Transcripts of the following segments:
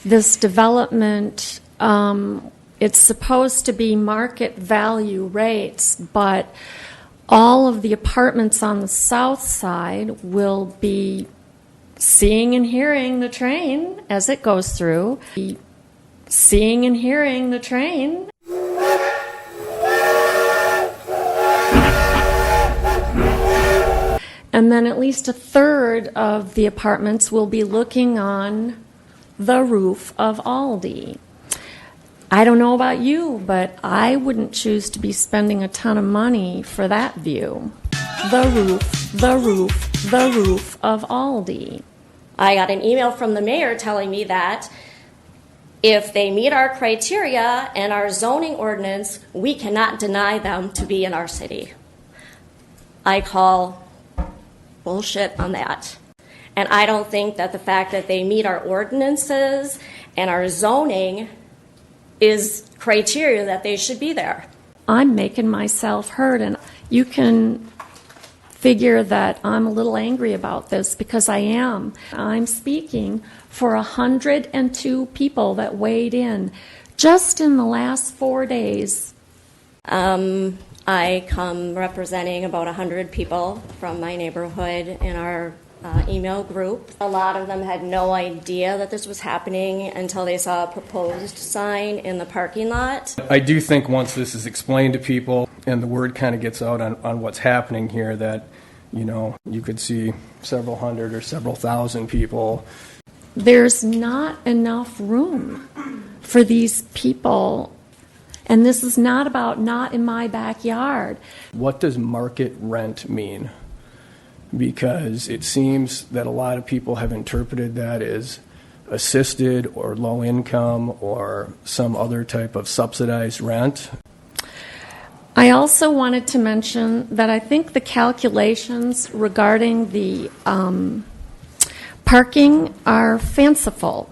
this development, it's supposed to be market value rates, but all of the apartments on the south side will be seeing and hearing the train as it goes through, seeing and hearing the train. And then at least a third of the apartments will be looking on the roof of Aldi. I don't know about you, but I wouldn't choose to be spending a ton of money for that view. The roof, the roof, the roof of Aldi. I got an email from the mayor telling me that if they meet our criteria and our zoning ordinance, we cannot deny them to be in our city. I call bullshit on that. And I don't think that the fact that they meet our ordinances and our zoning is criteria that they should be there. I'm making myself heard, and you can figure that I'm a little angry about this because I am. I'm speaking for 102 people that weighed in just in the last 4 days. I come representing about 100 people from my neighborhood in our email group. A lot of them had no idea that this was happening until they saw a proposed sign in the parking lot. I do think once this is explained to people and the word kind of gets out on what's happening here, that, you know, you could see several hundred or several thousand people. There's not enough room for these people. And this is not about not in my backyard. What does market rent mean? Because it seems that a lot of people have interpreted that as assisted or low income or some other type of subsidized rent. I also wanted to mention that I think the calculations regarding the parking are fanciful.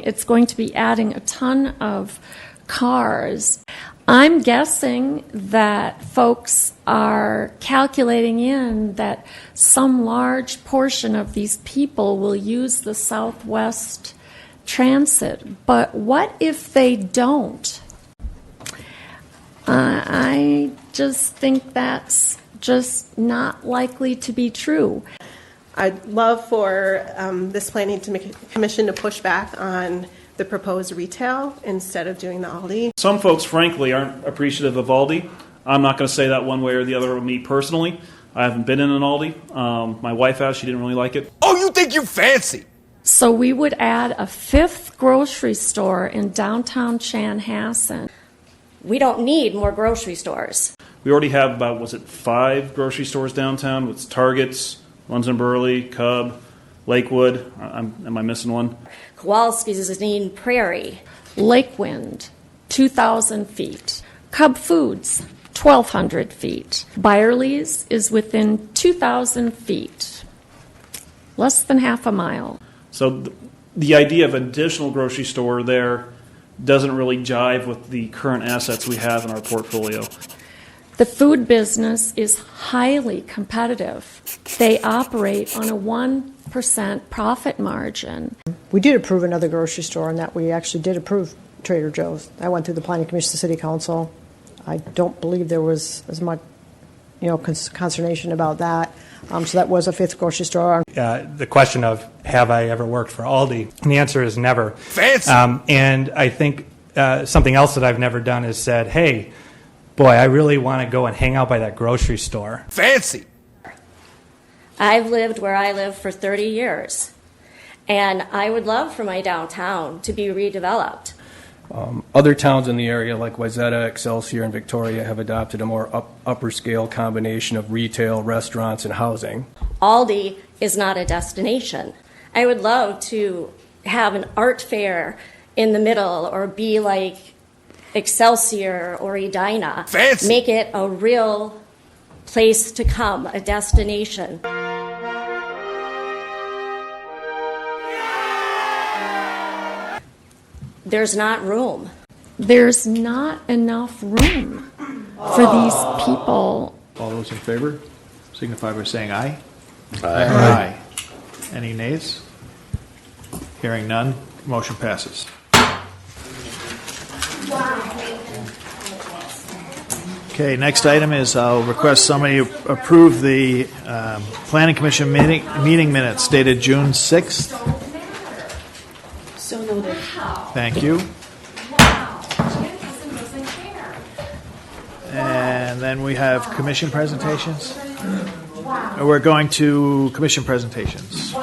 It's going to be adding a ton of cars. I'm guessing that folks are calculating in that some large portion of these people will use the Southwest Transit. But what if they don't? I just think that's just not likely to be true. I'd love for this planning commission to push back on the proposed retail instead of doing the Aldi. Some folks, frankly, aren't appreciative of Aldi. I'm not going to say that one way or the other of me personally. I haven't been in an Aldi. My wife has. She didn't really like it. Oh, you think you fancy? So we would add a fifth grocery store in downtown Chanhassen. We don't need more grocery stores. We already have about, 5 grocery stores downtown with Targets, Lunds and Burley, Cub, Lakewood. Am I missing one? Kowalski's is in Prairie. Lakewind, 2,000 feet. Cub Foods, 1,200 feet. Byerly's is within 2,000 feet, less than half a mile. So the idea of an additional grocery store there doesn't really jive with the current assets we have in our portfolio. The food business is highly competitive. They operate on a 1% profit margin. We did approve another grocery store, and that we actually did approve Trader Joe's. I went through the Planning Commission to City Council. I don't believe there was as much, consternation about that. So that was a fifth grocery store. The question of, have I ever worked for Aldi? And the answer is never. Fancy! And I think something else that I've never done is said, hey, boy, I really want to go and hang out by that grocery store. Fancy! I've lived where I live for 30 years, and I would love for my downtown to be redeveloped. Other towns in the area like Wayzata, Excelsior, and Victoria have adopted a more upper scale combination of retail, restaurants, and housing. Aldi is not a destination. I would love to have an art fair in the middle or be like Excelsior or Edina. Fancy. Make it a real place to come, a destination. There's not room. There's not enough room for these people. All those in favor signify by saying aye. Aye. Any nays? Hearing none, motion passes. Okay, next item is I'll request somebody approve the Planning Commission meeting minutes dated June 6th. So noted. Thank you. Chanhassen doesn't care. And then we have commission presentations. We're going to commission presentations.